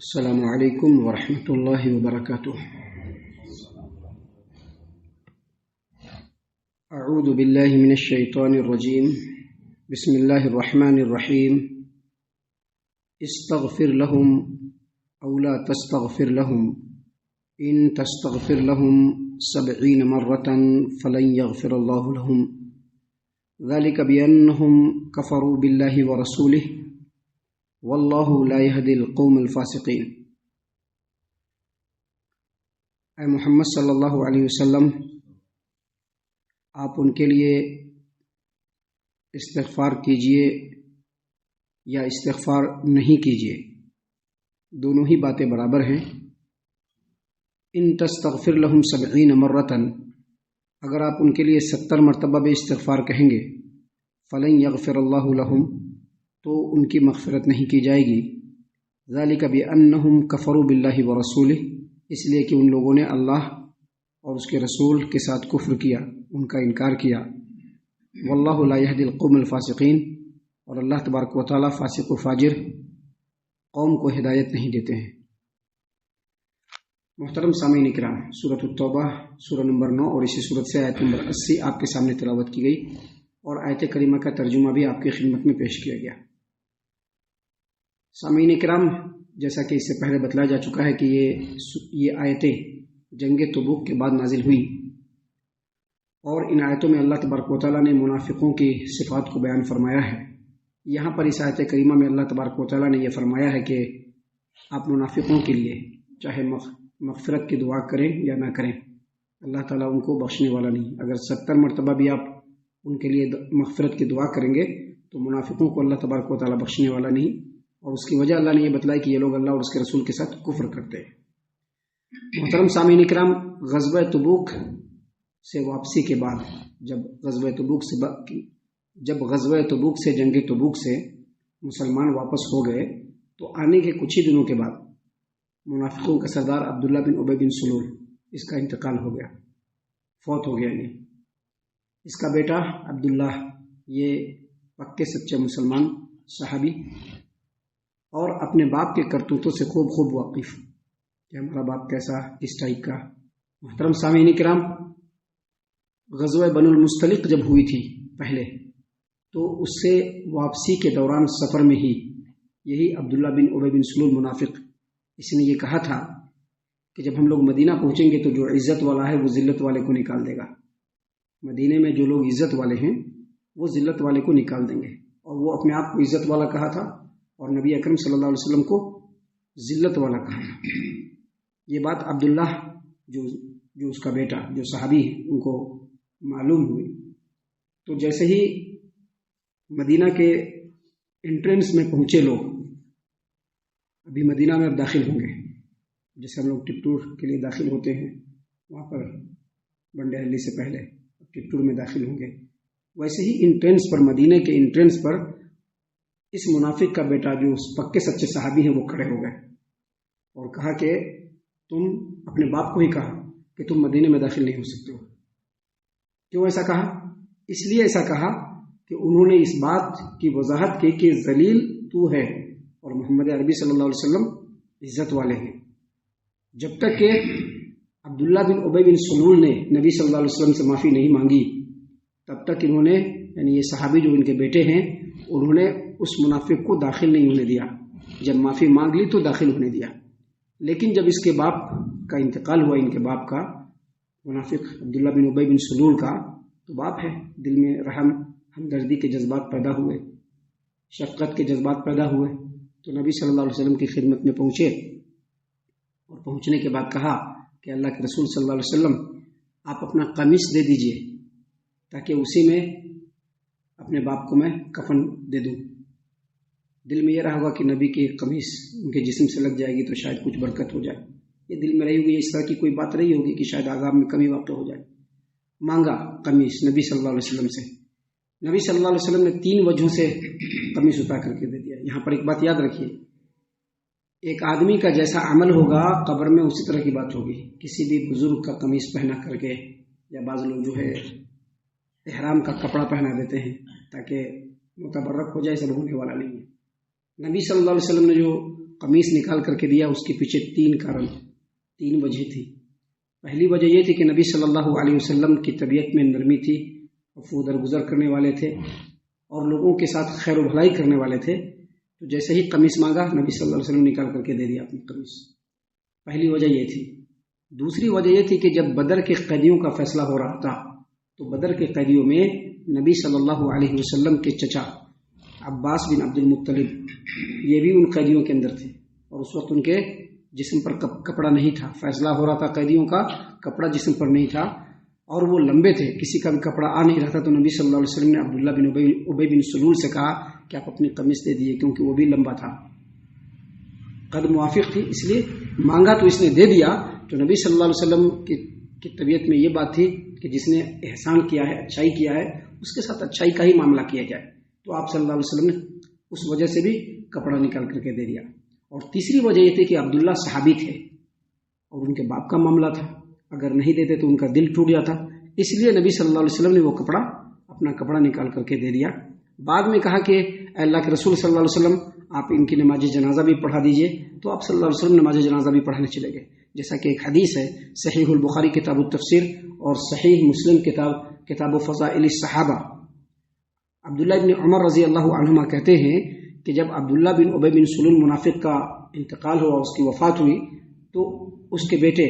السلام علیکم ورحمۃ اللہ وبرکاتہ۔ اعوذ باللہ من الشیطان الرجیم، بسم اللہ الرحمن الرحیم۔ استغفر لهم او لا تستغفر لهم ان تستغفر لهم 70 مرة فلن يغفر الله لهم ذلك بأنهم كفروا بالله ورسوله واللہ لا يهدي القوم الفاسقین۔ اے محمد صلی اللہ علیہ وسلم، آپ ان کے لیے استغفار کیجئے یا استغفار نہیں کیجئے، دونوں ہی باتیں برابر ہیں۔ ان تستغفر لهم 70 مرة، اگر آپ ان کے لیے 70 مرتبہ بھی استغفار کہیں گے، فلن یغفر اللہ لهم، تو ان کی مغفرت نہیں کی جائے گی۔ ذالک بأنہم کفروا باللہ ورسولہ، اس لیے کہ ان لوگوں نے اللہ اور اس کے رسول کے ساتھ کفر کیا، ان کا انکار کیا۔ واللہ لا یہدی القوم الفاسقین، اور اللہ تبارک و تعالیٰ فاسق و فاجر قوم کو ہدایت نہیں دیتے ہیں۔ محترم سامعین کرام، سورۃ التوبہ سورہ نمبر 9 اور اسی سورت سے آیت نمبر 80 آپ کے سامنے تلاوت کی گئی، اور آیت کریمہ کا ترجمہ بھی آپ کی خدمت میں پیش کیا گیا۔ سامعین کرام، جیسا کہ اس سے پہلے بتلایا جا چکا ہے کہ یہ آیتیں جنگ تبوک کے بعد نازل ہوئی، اور ان آیتوں میں اللہ تبارک و تعالیٰ نے منافقوں کی صفات کو بیان فرمایا ہے۔ یہاں پر اس آیت کریمہ میں اللہ تبارک و تعالیٰ نے یہ فرمایا ہے کہ آپ منافقوں کے لیے چاہے مغفرت کی دعا کریں یا نہ کریں، اللہ تعالیٰ ان کو بخشنے والا نہیں۔ اگر 70 مرتبہ بھی آپ ان کے لیے مغفرت کی دعا کریں گے تو منافقوں کو اللہ تبارک و تعالیٰ بخشنے والا نہیں، اور اس کی وجہ اللہ نے یہ بتلائی کہ یہ لوگ اللہ اور اس کے رسول کے ساتھ کفر کرتے ہیں۔ محترم سامعین کرام، غزوہ تبوک سے واپسی کے بعد جب غزوہ تبوک سے جنگ تبوک سے مسلمان واپس ہو گئے، تو آنے کے کچھ ہی دنوں کے بعد منافقوں کا سردار عبداللہ بن ابی بن سلول، اس کا انتقال ہو گیا، فوت ہو گیا۔ اس کا بیٹا عبداللہ، یہ پکے سچے مسلمان صحابی اور اپنے باپ کے کرتوتوں سے خوب واقف کہ ہمارا باپ کیسا، کس ٹائپ کا۔ محترم سامعین کرام، غزوہ بنو المستلق جب ہوئی تھی پہلے، تو اس سے واپسی کے دوران سفر میں ہی یہی عبداللہ بن ابی بن سلول منافق، اس نے یہ کہا تھا کہ جب ہم لوگ مدینہ پہنچیں گے تو جو عزت والا ہے وہ ذلت والے کو نکال دے گا۔ مدینے میں جو لوگ عزت والے ہیں وہ ذلت والے کو نکال دیں گے، اور وہ اپنے آپ کو عزت والا کہا تھا، اور نبی اکرم صلی اللہ علیہ وسلم کو ذلت والا کہا تھا۔ یہ بات عبداللہ جو اس کا بیٹا، جو صحابی ہے، ان کو معلوم ہوئی، تو جیسے ہی مدینہ کے انٹرنس میں پہنچے لوگ، ابھی مدینہ میں اب داخل ہوں گے، جیسے ہم لوگ ٹپ ٹور کے لیے داخل ہوتے ہیں، وہاں پر بنڈے ہلی سے پہلے ٹپ ٹور میں داخل ہوں گے، ویسے ہی انٹرنس پر، مدینہ کے انٹرنس پر اس منافق کا بیٹا جو پکے سچے صحابی ہیں وہ کھڑے ہو گئے اور کہا کہ تم اپنے باپ کو ہی کہا کہ تم مدینے میں داخل نہیں ہو سکتے ہو۔ کیوں ایسا کہا؟ اس لیے ایسا کہا کہ انہوں نے اس بات کی وضاحت کی کہ ذلیل تو ہے اور محمد عربی صلی اللہ علیہ وسلم عزت والے ہیں۔ جب تک کہ عبداللہ بن ابی بن سلول نے نبی صلی اللہ علیہ وسلم سے معافی نہیں مانگی، تب تک انہوں نے، یعنی یہ صحابی جو ان کے بیٹے ہیں، انہوں نے اس منافق کو داخل نہیں ہونے دیا۔ جب معافی مانگ لی تو داخل ہونے دیا، لیکن جب اس کے باپ کا انتقال ہوا، ان کے باپ کا، منافق عبداللہ بن ابی بن سلول کا، تو باپ ہے، دل میں رحم، ہمدردی کے جذبات پیدا ہوئے، شفقت کے جذبات پیدا ہوئے، تو نبی صلی اللہ علیہ وسلم کی خدمت میں پہنچے، اور پہنچنے کے بعد کہا کہ اللہ کے رسول صلی اللہ علیہ وسلم، آپ اپنا قمیص دے دیجئے تاکہ اسی میں اپنے باپ کو میں کفن دے دوں۔ دل میں یہ رہا ہوگا کہ نبی کی قمیص ان کے جسم سے لگ جائے گی تو شاید کچھ برکت ہو جائے، یہ دل میں رہی ہوگی، اس طرح کی کوئی بات رہی ہوگی کہ شاید عذاب میں کمی واقع ہو جائے۔ مانگا قمیص نبی صلی اللہ علیہ وسلم سے، نبی صلی اللہ علیہ وسلم نے 3 وجہوں سے قمیص اتار کر کے دے دیا۔ یہاں پر ایک بات یاد رکھیے، ایک آدمی کا جیسا عمل ہوگا قبر میں اسی طرح کی بات ہوگی۔ کسی بھی بزرگ کا قمیص پہنا کر کے، یا بعض لوگ جو ہے احرام کا کپڑا پہنا دیتے ہیں تاکہ متبرک ہو جائے، سب ہونے والا نہیں ہے۔ نبی صلی اللہ علیہ وسلم نے جو قمیص نکال کر کے دیا، اس کے پیچھے 3 وجہ تھی۔ پہلی وجہ یہ تھی کہ نبی صلی اللہ علیہ وسلم کی طبیعت میں نرمی تھی، وہ درگزر کرنے والے تھے اور لوگوں کے ساتھ خیر و بھلائی کرنے والے تھے، تو جیسے ہی قمیص مانگا نبی صلی اللہ علیہ وسلم نکال کر کے دے دیا اپنی قمیص۔ پہلی وجہ یہ تھی۔ دوسری وجہ یہ تھی کہ جب بدر کے قیدیوں کا فیصلہ ہو رہا تھا تو بدر کے قیدیوں میں نبی صلی اللہ علیہ وسلم کے چچا عباس بن عبد المطلب یہ بھی ان قیدیوں کے اندر تھے، اور اس وقت ان کے جسم پر کپڑا نہیں تھا، فیصلہ ہو رہا تھا قیدیوں کا، کپڑا جسم پر نہیں تھا اور وہ لمبے تھے، کسی کا بھی کپڑا آ نہیں رہا تھا، تو نبی صلی اللہ علیہ وسلم نے عبداللہ بن ابی بن سلول سے کہا کہ آپ اپنی قمیص دے دیے، کیونکہ وہ بھی لمبا تھا، قد موافق تھی، اس لیے مانگا تو اس نے دے دیا۔ تو نبی صلی اللہ علیہ وسلم کی طبیعت میں یہ بات تھی کہ جس نے احسان کیا ہے، اچھائی کیا ہے، اس کے ساتھ اچھائی کا ہی معاملہ کیا جائے، تو آپ صلی اللہ علیہ وسلم نے اس وجہ سے بھی کپڑا نکال کر کے دے دیا۔ اور تیسری وجہ یہ تھی کہ عبداللہ صحابی تھے اور ان کے باپ کا معاملہ تھا، اگر نہیں دیتے تو ان کا دل ٹوٹ جاتا، اس لیے نبی صلی اللہ علیہ وسلم نے وہ اپنا کپڑا نکال کر کے دے دیا۔ بعد میں کہا کہ اے اللہ کے رسول صلی اللہ علیہ وسلم آپ ان کی نماز جنازہ بھی پڑھا دیجئے، تو آپ صلی اللہ علیہ وسلم نماز جنازہ بھی پڑھانے چلے گئے، جیسا کہ ایک حدیث ہے صحیح البخاری کتاب التفسیر اور صحیح مسلم کتاب فضائل الصحابہ، عبداللہ بن عمر رضی اللہ عنہما کہتے ہیں کہ جب عبداللہ بن ابی بن سلول منافق کا انتقال ہوا، اس کی وفات ہوئی، تو اس کے بیٹے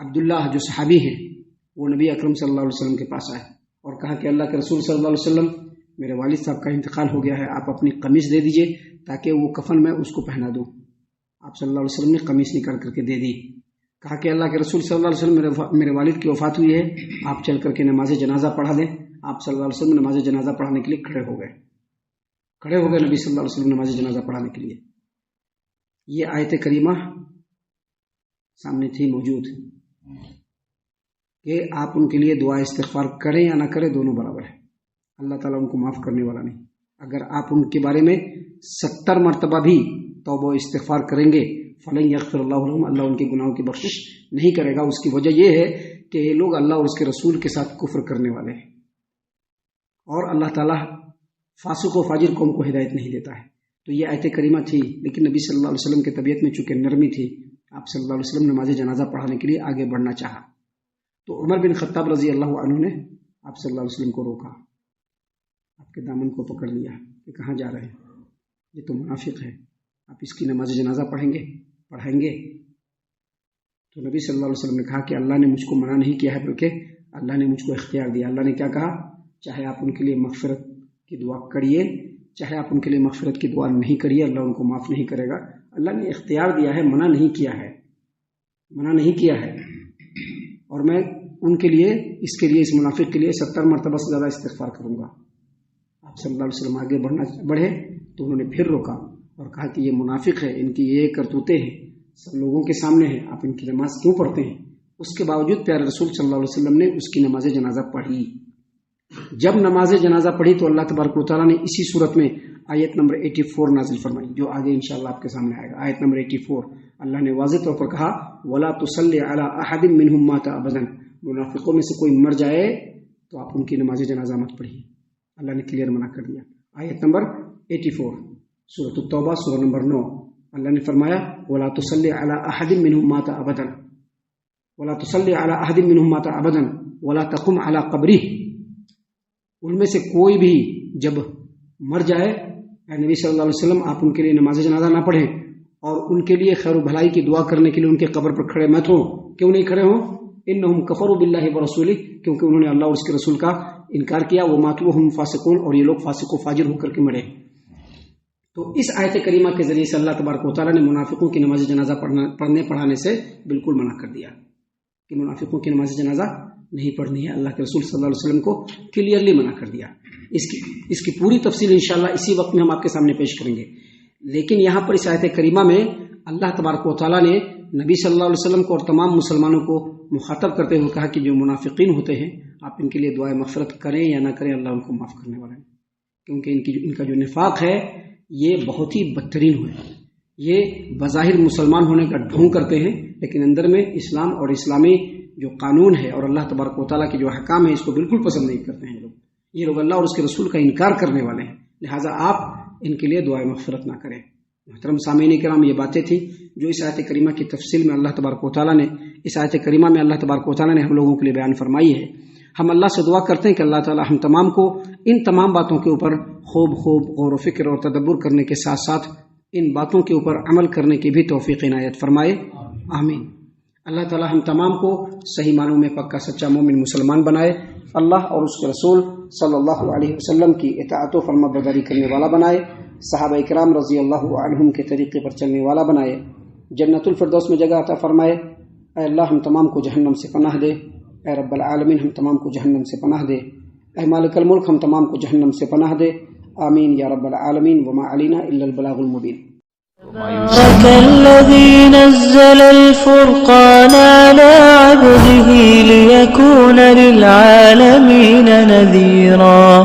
عبداللہ جو صحابی ہیں وہ نبی اکرم صلی اللہ علیہ وسلم کے پاس آئے اور کہا کہ اللہ کے رسول صلی اللہ علیہ وسلم میرے والد صاحب کا انتقال ہو گیا ہے، آپ اپنی قمیص دے دیجئے تاکہ وہ کفن میں اس کو پہنا دوں۔ آپ صلی اللہ علیہ وسلم نے قمیص نکال کر کے دے دی، کہا کہ اللہ کے رسول صلی اللہ علیہ وسلم میرے والد کی وفات ہوئی ہے، آپ چل کر کے نماز جنازہ پڑھا دیں۔ آپ صلی اللہ علیہ وسلم نماز جنازہ پڑھانے کے لیے کھڑے ہو گئے نبی صلی اللہ علیہ وسلم نماز جنازہ پڑھانے کے لیے۔ یہ آیت کریمہ سامنے تھی موجود کہ آپ ان کے لیے دعا استغفار کریں یا نہ کریں، دونوں برابر ہے، اللہ تعالیٰ ان کو معاف کرنے والا نہیں۔ اگر آپ ان کے بارے میں 70 مرتبہ بھی توبہ و استغفار کریں گے فلن یغفر اللہ لہم، اللہ ان کے گناہوں کی بخشش نہیں کرے گا۔ اس کی وجہ یہ ہے کہ یہ لوگ اللہ اور اس کے رسول کے ساتھ کفر کرنے والے ہیں، اور اللہ تعالیٰ فاسق و فاجر قوم کو ہدایت نہیں دیتا ہے۔ تو یہ آیت کریمہ تھی، لیکن نبی صلی اللہ علیہ وسلم کی طبیعت میں چونکہ نرمی تھی، آپ صلی اللہ علیہ وسلم نماز جنازہ پڑھانے کے لیے آگے بڑھنا چاہا، تو عمر بن خطاب رضی اللہ عنہ نے آپ صلی اللہ علیہ وسلم کو روکا، آپ کے دامن کو پکڑ لیا کہ کہاں جا رہے ہیں، یہ تو منافق ہے، آپ اس کی نماز جنازہ پڑھائیں گے؟ تو نبی صلی اللہ علیہ وسلم نے کہا کہ اللہ نے مجھ کو منع نہیں کیا ہے، بلکہ اللہ نے مجھ کو اختیار دیا۔ اللہ نے کیا کہا؟ چاہے آپ ان کے لیے مغفرت کی دعا کریے، چاہے آپ ان کے لیے مغفرت کی دعا نہیں کریے، اللہ ان کو معاف نہیں کرے گا۔ اللہ نے اختیار دیا ہے، منع نہیں کیا ہے، اور میں ان کے لیے اس منافق کے لیے 70 مرتبہ سے زیادہ استغفار کروں گا۔ آپ صلی اللہ علیہ وسلم آگے بڑھے تو انہوں نے پھر روکا اور کہا کہ یہ منافق ہے، ان کی یہ کرتوتیں ہیں، سب لوگوں کے سامنے ہیں، آپ ان کی نماز کیوں پڑھتے ہیں؟ اس کے باوجود پیارے رسول صلی اللہ علیہ وسلم نے اس کی نماز جنازہ پڑھی۔ جب نماز جنازہ پڑھی تو اللہ تبارک و تعالیٰ نے اسی صورت میں آیت نمبر 84 نازل فرمائی، جو آگے انشاءاللہ آپ کے سامنے آئے گا۔ آیت نمبر 84 اللہ نے واضح طور پر کہا وَلَا تُصَلِّ عَلَىٰ أَحَدٍ مِّنْهُمْ مَاتَ أَبَدًا، منافقوں میں سے کوئی مر جائے تو آپ ان کی نماز جنازہ مت پڑھیے، اللہ نے کلیئر منع کر دیا۔ آیت نمبر 84 سورۃ التوبہ سورہ نمبر 9، اللہ نے فرمایا وَلَا تُصَلِّ عَلَىٰ أَحَدٍ مِّنْهُمْ مَاتَ أَبَدًا وَلَا تُصَلِّ عَلَىٰ أَحَدٍ مِّنْهُمْ مَاتَ أَبَدًا وَلَا تَقُمْ عَلَىٰ قَبْرِهِ، ان میں سے کوئی بھی جب مر جائے، اے نبی صلی اللہ علیہ وسلم آپ ان کے لیے نماز جنازہ نہ پڑھیں اور ان کے لیے خیر و بھلائی کی دعا کرنے کے لیے ان کے قبر پر کھڑے مت ہوں۔ کیوں نہیں کھڑے ہوں؟ انہم کفروا باللہ ورسولہ، کیونکہ انہوں نے اللہ اور اس کے رسول کا انکار کیا، وہ ماتوا وہم فاسقون، اور یہ لوگ فاسق و فاجر ہو کر کے مرے۔ تو اس آیت کریمہ کے ذریعے سے اللہ تبارک و تعالیٰ نے منافقوں کی نماز جنازہ پڑھنے سے بالکل منع کر دیا کہ منافقوں کی نماز جنازہ نہیں پڑھنی ہے، اللہ کے رسول صلی اللہ علیہ وسلم کو کلیئرلی منع کر دیا۔ اس کی پوری تفصیل انشاءاللہ اسی وقت میں ہم آپ کے سامنے پیش کریں گے، لیکن یہاں پر اس آیت کریمہ میں اللہ تبارک و تعالیٰ نے نبی صلی اللہ علیہ وسلم کو اور تمام مسلمانوں کو مخاطب کرتے ہوئے کہا کہ جو منافقین ہوتے ہیں آپ ان کے لیے دعائے مغفرت کریں یا نہ کریں، اللہ ان کو معاف کرنے والا ہے، کیونکہ ان کا جو نفاق ہے یہ بہت ہی بدترین ہے۔ یہ بظاہر مسلمان ہونے کا ڈھونگ کرتے ہیں، لیکن اندر میں اسلام اور اسلامی جو قانون ہے اور اللہ تبارک و تعالیٰ کے جو احکام ہے اس کو بالکل پسند نہیں کرتے ہیں۔ یہ لوگ اللہ اور اس کے رسول کا انکار کرنے والے ہیں، لہٰذا آپ ان کے لیے دعائے مغفرت نہ کریں۔ محترم سامعین کرام، یہ باتیں تھیں جو اس آیت کریمہ کی تفصیل میں اللہ تبارک و تعالیٰ نے اللہ تبارک و تعالیٰ نے ہم لوگوں کے لیے بیان فرمائی ہے۔ ہم اللہ سے دعا کرتے ہیں کہ اللہ تعالیٰ ہم تمام کو ان تمام باتوں کے اوپر خوب غور و فکر اور تدبر کرنے کے ساتھ ساتھ ان باتوں کے اوپر عمل کرنے کی بھی توفیق عنایت فرمائے، آمین۔ اللہ تعالیٰ ہم تمام کو صحیح معنوں میں پکا سچا مومن مسلمان بنائے، اللہ اور اس کے رسول صلی اللہ علیہ وسلم کی اطاعت و فرما برداری کرنے والا بنائے، صحابہ کرام رضی اللہ عنہم کے طریقے پر چلنے والا بنائے، جنت الفردوس میں جگہ عطا فرمائے۔ اے اللہ ہم تمام کو جہنم سے پناہ دے، اے رب العالمین ہم تمام کو جہنم سے پناہ دے، اے مالک الملک ہم تمام کو جہنم سے پناہ دے، آمین یا رب العالمین۔ وما علینا الا البلاغ المبین۔ تبارك الذي نزل الفرقان على عبده ليكون للعالمين نذيرا